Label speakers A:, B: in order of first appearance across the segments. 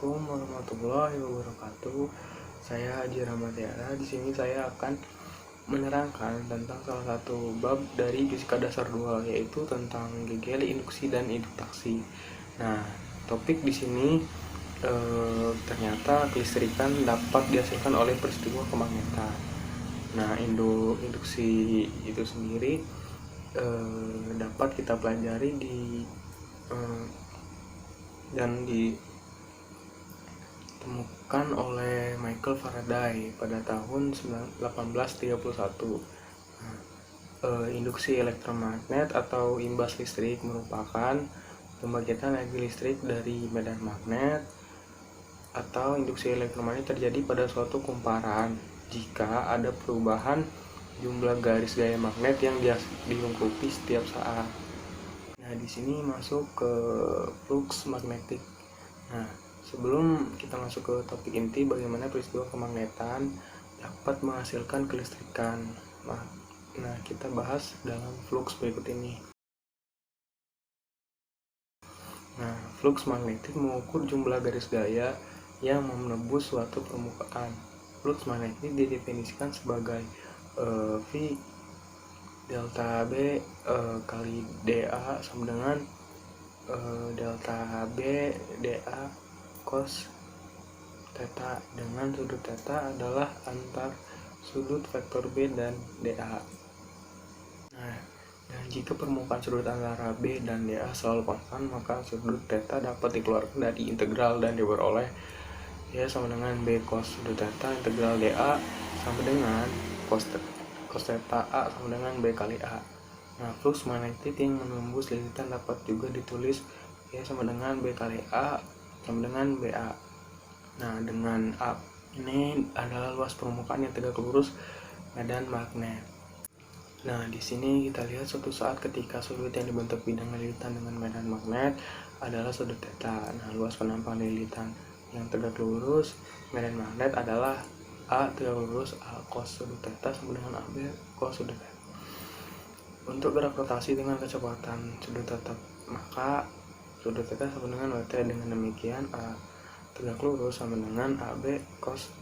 A: Assalamualaikum warahmatullahi wabarakatuh. Saya Haji Rahmat Tiara. Di sini saya akan menerangkan tentang salah satu bab dari fisika dasar 2, yaitu tentang GGL, induksi dan induksi. Nah, topik di sini ternyata kelistrikan dapat dihasilkan oleh peristiwa kemagnetan. Nah, induksi itu sendiri dapat kita pelajari dan ditemukan oleh Michael Faraday pada tahun 1831. Induksi elektromagnet atau imbas listrik merupakan pembangkitan energi listrik dari medan magnet, atau induksi elektromagnet terjadi pada suatu kumparan jika ada perubahan jumlah garis gaya magnet yang dilengkapi setiap saat. Nah, di sini masuk ke flux magnetik. Nah, sebelum kita masuk ke topik inti bagaimana peristiwa kemagnetan dapat menghasilkan kelistrikan, nah kita bahas dalam flux berikut ini. Nah, flux magnetik mengukur jumlah garis gaya yang menembus suatu permukaan. Flux magnetik didefinisikan sebagai V delta B kali dA sama dengan delta B dA cos theta, dengan sudut theta adalah antar sudut vektor B dan dA. Nah, dan jika permukaan sudut antara B dan dA selalu konstan, maka sudut theta dapat dikeluarkan dari integral dan diperoleh sama dengan B cos sudut theta integral dA sama dengan cos theta A sama dengan B kali A. Nah, flux magnetik yang menembus lilitan dapat juga ditulis sama dengan B kali A sama dengan BA. Nah, dengan A ini adalah luas permukaan yang tegak lurus medan magnet. Nah, di sini kita lihat suatu saat ketika sudut yang dibentuk bidang lilitan dengan medan magnet adalah sudut theta. Nah, luas penampang lilitan yang tegak lurus medan magnet adalah A tegak lurus A cos sudut theta sama dengan AB cos sudut theta. Untuk gerak rotasi dengan kecepatan sudut theta, maka sudut theta sama dengan WT. Dengan demikian A tegak lurus sama dengan AB cos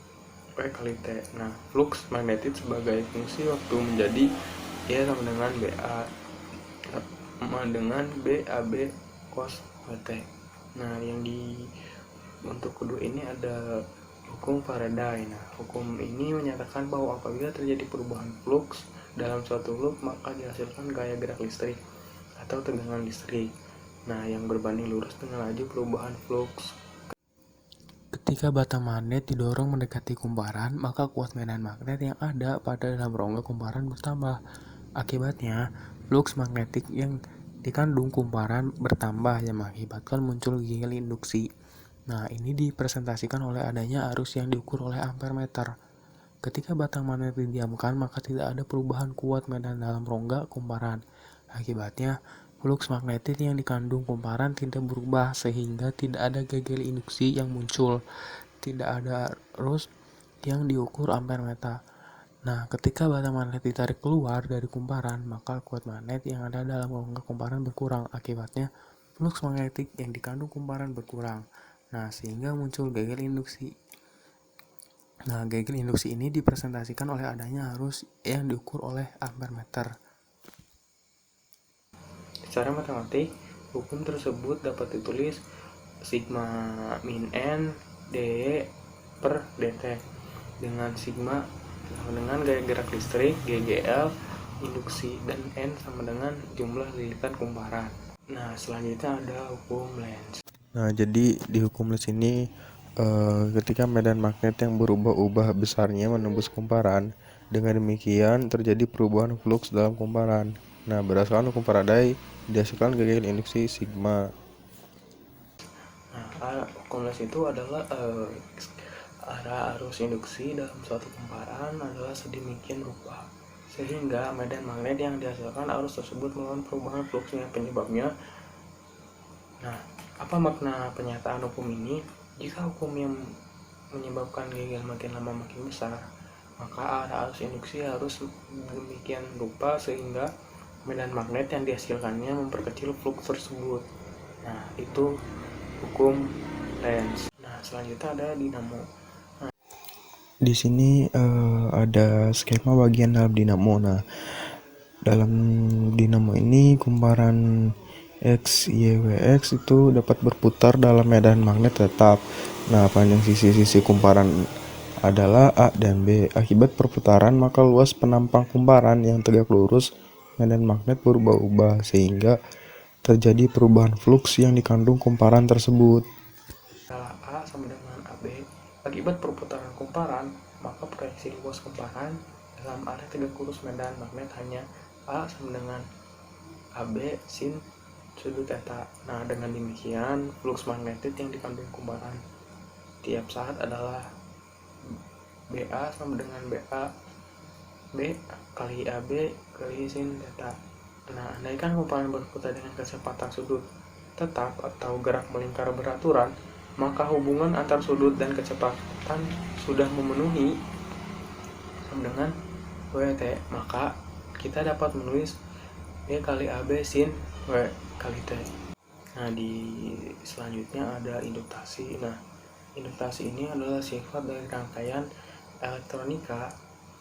A: W kali T. Nah, flux magnetik sebagai fungsi waktu menjadi sama dengan BA sama dengan BAB cos WT. Nah, untuk kedua ini ada hukum Faraday. Nah, hukum ini menyatakan bahwa apabila terjadi perubahan flux dalam suatu loop, maka dihasilkan gaya gerak listrik atau tegangan listrik, yang berbanding lurus dengan laju perubahan flux. Ketika batang magnet didorong mendekati kumparan, maka kuat medan magnet yang ada pada dalam rongga kumparan bertambah. Akibatnya, flux magnetik yang dikandung kumparan bertambah yang mengakibatkan muncul GGL induksi. Nah, ini dipresentasikan oleh adanya arus yang diukur oleh ampere meter. Ketika batang magnet didiamkan, maka tidak ada perubahan kuat medan dalam rongga kumparan. Akibatnya, flux magnetik yang dikandung kumparan tidak berubah sehingga tidak ada GGL induksi yang muncul. Tidak ada arus yang diukur ampere meter. Nah, ketika batang magnet ditarik keluar dari kumparan, maka kuat magnet yang ada dalam rongga kumparan berkurang. Akibatnya, flux magnetik yang dikandung kumparan berkurang. Nah, sehingga muncul GGL induksi. Nah, GGL induksi ini dipresentasikan oleh adanya arus yang diukur oleh ampere meter. Secara matematik, hukum tersebut dapat ditulis sigma min N dE per dt, dengan sigma sama dengan gaya gerak listrik GGL induksi dan N sama dengan jumlah lilitan kumparan. Nah, selanjutnya ada hukum Lenz. Nah, jadi di hukum Lenz ini ketika medan magnet yang berubah-ubah besarnya menembus kumparan, dengan demikian terjadi perubahan flux dalam kumparan. Nah, berdasarkan hukum Faraday dihasilkan GGL induksi sigma. Nah, hukum Lenz itu adalah arah arus induksi dalam suatu kumparan adalah sedemikian rupa sehingga medan magnet yang dihasilkan arus tersebut melawan perubahan fluxnya penyebabnya. Nah, apa makna penyataan hukum ini? Jika hukum yang menyebabkan GGL makin lama makin besar, maka arah arus induksi harus demikian rupa sehingga medan magnet yang dihasilkannya memperkecil flux tersebut. Nah, itu hukum Lenz. Nah, selanjutnya ada dinamo.
B: Di sini ada skema bagian dalam dinamo. Nah, dalam dinamo ini kumparan X, Y, W, X itu dapat berputar dalam medan magnet tetap. Nah, panjang sisi-sisi kumparan adalah A dan B. Akibat perputaran, maka luas penampang kumparan yang tegak lurus medan magnet berubah-ubah, sehingga terjadi perubahan fluks yang dikandung kumparan tersebut.
A: Adalah A sama dengan AB. Akibat perputaran kumparan, maka proyeksi luas kumparan dalam area tegak lurus medan magnet hanya A sama dengan AB sin sudut theta. Nah, dengan demikian flux magnetik yang dikandung kumparan tiap saat adalah BA sama dengan BA B kali AB kali sin theta. Nah, andaikan kumparan berputar dengan kecepatan sudut tetap atau gerak melingkar beraturan, maka hubungan antar sudut dan kecepatan sudah memenuhi sama dengan WT. Maka kita dapat menulis B kali AB sin W kali T. Nah, di selanjutnya ada induktasi. Nah, induktasi ini adalah sifat dari rangkaian elektronika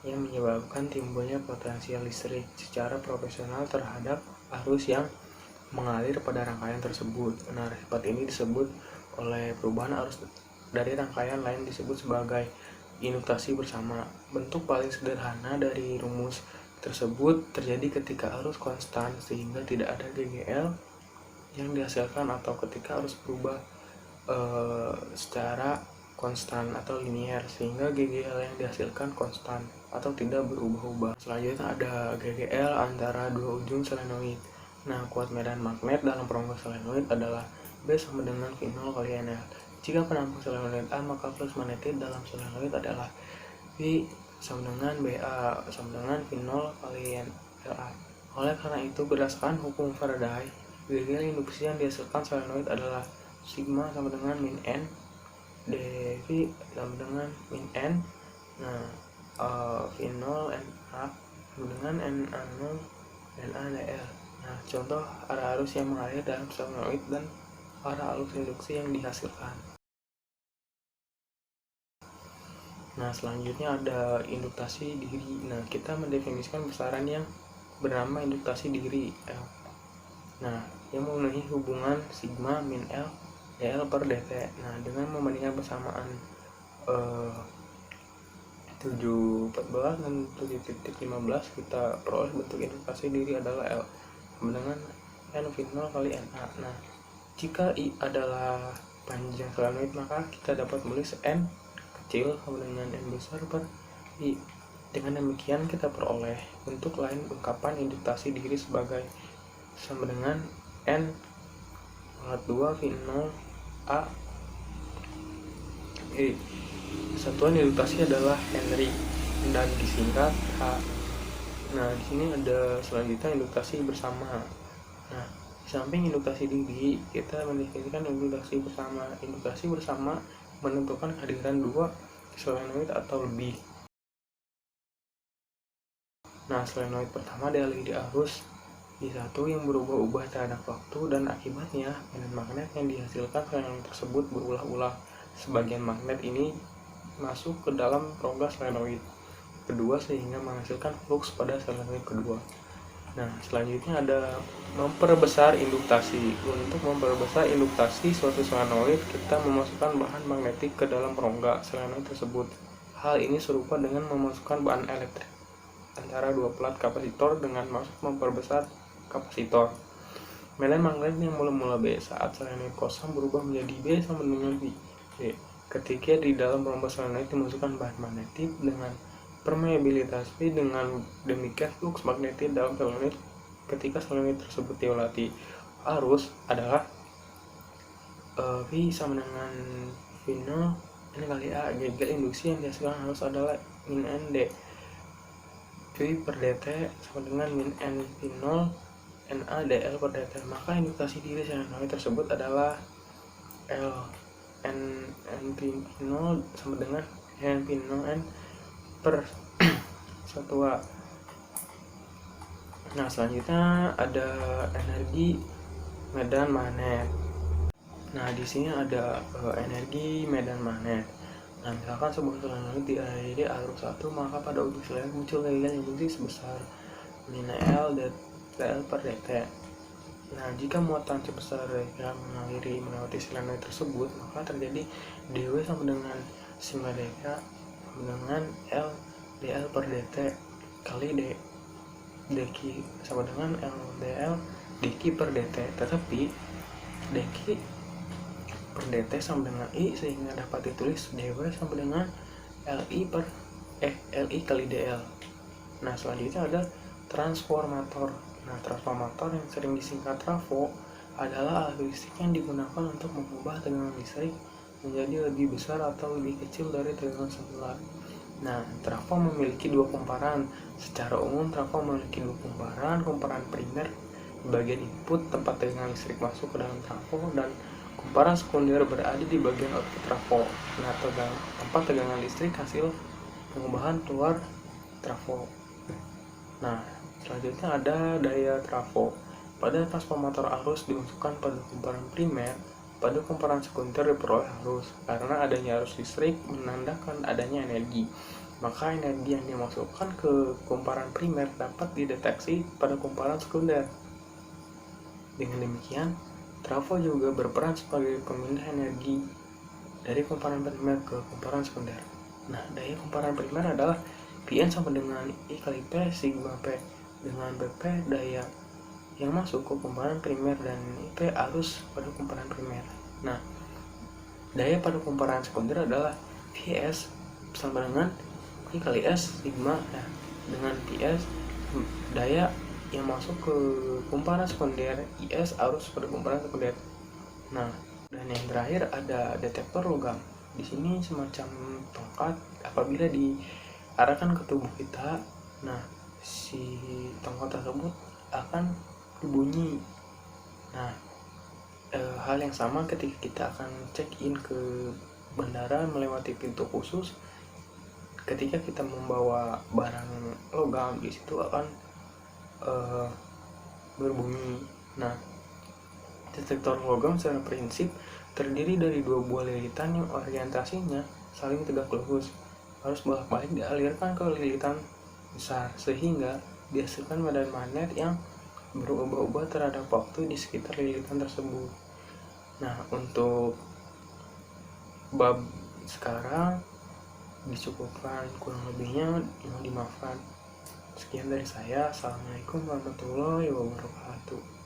A: yang menyebabkan timbulnya potensial listrik secara proporsional terhadap arus yang mengalir pada rangkaian tersebut. Nah, sifat ini disebut oleh perubahan arus dari rangkaian lain disebut sebagai induktasi bersama. Bentuk paling sederhana dari rumus tersebut terjadi ketika arus konstan sehingga tidak ada GGL yang dihasilkan, atau ketika arus berubah secara konstan atau linier sehingga GGL yang dihasilkan konstan atau tidak berubah-ubah. Selanjutnya ada GGL antara dua ujung solenoid. Nah, kuat medan magnet dalam perongga solenoid adalah B sama dengan V0 kali NL. Jika penampung solenoid A, maka flux magnetik dalam solenoid adalah V sama dengan BA sama dengan V0 kali LA. Oleh karena itu, berdasarkan hukum Faraday, GGL induksi yang dihasilkan solenoid adalah sigma sama dengan min N dV sama dengan min N. Nah, V0 NA sama dengan NA0 NA dl. Nah, contoh arah arus yang mengalir dalam solenoid dan arah arus induksi yang dihasilkan. Nah, selanjutnya ada induktasi diri. Nah, kita mendefinisikan besaran yang bernama induktasi diri L. Nah, yang memenuhi hubungan sigma min L dl per dt. Nah, dengan membandingkan persamaan 714 dan 7.15, kita peroleh bentuk induktasi diri adalah L sama dengan N V0 kali NA. Nah, jika I adalah panjang solenoid, maka kita dapat menulis N kecil sama dengan N besar per I. Dengan demikian kita peroleh bentuk lain ungkapan induktasi diri sebagai sama dengan N pangkat 2 V0 A. Satuan induktasi adalah Henry dan disingkat H. Nah, di sini ada selanjutnya induktasi bersama. Nah, di samping induktasi diri, kita mendefinisikan induktasi bersama. Induktasi bersama menentukan kehadiran dua solenoid atau lebih. Nah, solenoid pertama dialiri arus I1 yang berubah-ubah terhadap waktu, dan akibatnya medan magnet yang dihasilkan solenoid tersebut berulah-ulah. Sebagian magnet ini masuk ke dalam rongga solenoid kedua sehingga menghasilkan flux pada solenoid kedua. Nah, selanjutnya ada memperbesar induktasi. Untuk memperbesar induktasi suatu solenoid, kita memasukkan bahan magnetik ke dalam rongga solenoid tersebut. Hal ini serupa dengan memasukkan bahan elektrik antara dua plat kapasitor dengan maksud memperbesar kapasitor. Medan magnet yang mula-mula B saat solenoid kosong berubah menjadi B sama dengan V. Ketika di dalam rongga solenoid dimasukkan bahan magnetik dengan permeabilitas V, dengan demikian flux magnetik dalam solenoid ketika solenoid tersebut dilewati arus adalah V sama dengan V0 N kali A. GGL induksi yang dihasilkan arus adalah min N D V per dt sama dengan min N V0 NA dl per dt. Maka induktasi diri solenoid tersebut adalah L N V0 sama dengan N V0 N per 1A. Nah, selanjutnya ada energi medan magnet. Nah, di sini ada energi medan magnet. Nah, misalkan sebuah solenoid dialiri arus 1, maka pada ujung solenoid muncul lilitan yang berisi sebesar min L dl per dt. Nah, jika muatan sebesar yang mengaliri melewati solenoid tersebut, maka terjadi dw sama dengan sigma dk sama dengan L dl per dt kali dq sama dengan L dl dq per dt. Tetapi dq per dt sama dengan I, sehingga dapat ditulis dw sama dengan Li kali dl. Nah, selanjutnya ada transformator. Nah, transformator yang sering disingkat trafo adalah alat listrik yang digunakan untuk mengubah tegangan listrik menjadi lebih besar atau lebih kecil dari tegangan semula. Nah, trafo memiliki dua kumparan. Secara umum, trafo memiliki dua kumparan. Kumparan primer di bagian input tempat tegangan listrik masuk ke dalam trafo, dan kumparan sekunder berada di bagian output trafo. Nah, tempat tegangan listrik hasil pengubahan keluar trafo. Nah, selanjutnya ada daya trafo. Pada transformator arus dimasukkan pada kumparan primer, pada kumparan sekunder diperoleh arus. Karena adanya arus listrik menandakan adanya energi, maka energi yang dimasukkan ke kumparan primer dapat dideteksi pada kumparan sekunder. Dengan demikian, trafo juga berperan sebagai pemindah energi dari kumparan primer ke kumparan sekunder. Nah, daya kumparan primer adalah Pn sama dengan I kali P sigma P, dengan Pp daya yang masuk ke kumparan primer dan Ip arus pada kumparan primer. Nah, daya pada kumparan sekunder adalah Ps sama dengan I kali S sigma. Nah, dengan Ps daya yang masuk ke kumparan sekunder, Is arus pada kumparan sekunder. Nah, dan yang terakhir ada detektor logam. Di sini semacam tongkat, apabila diarahkan ke tubuh kita, nah si tongkat tersebut akan berbunyi. Nah, hal yang sama ketika kita akan check in ke bandara melewati pintu khusus, ketika kita membawa barang logam, di situ akan berbunyi. Nah, detektor logam secara prinsip terdiri dari dua buah lilitan yang orientasinya saling tegak lurus. Harus bolak-balik dialirkan ke lilitan besar, sehingga dihasilkan medan magnet yang berubah-ubah terhadap waktu di sekitar lilitan tersebut. Nah, untuk bab sekarang dicukupkan, kurang lebihnya mohon dimaafkan. Sekian dari saya. Assalamualaikum warahmatullahi wabarakatuh.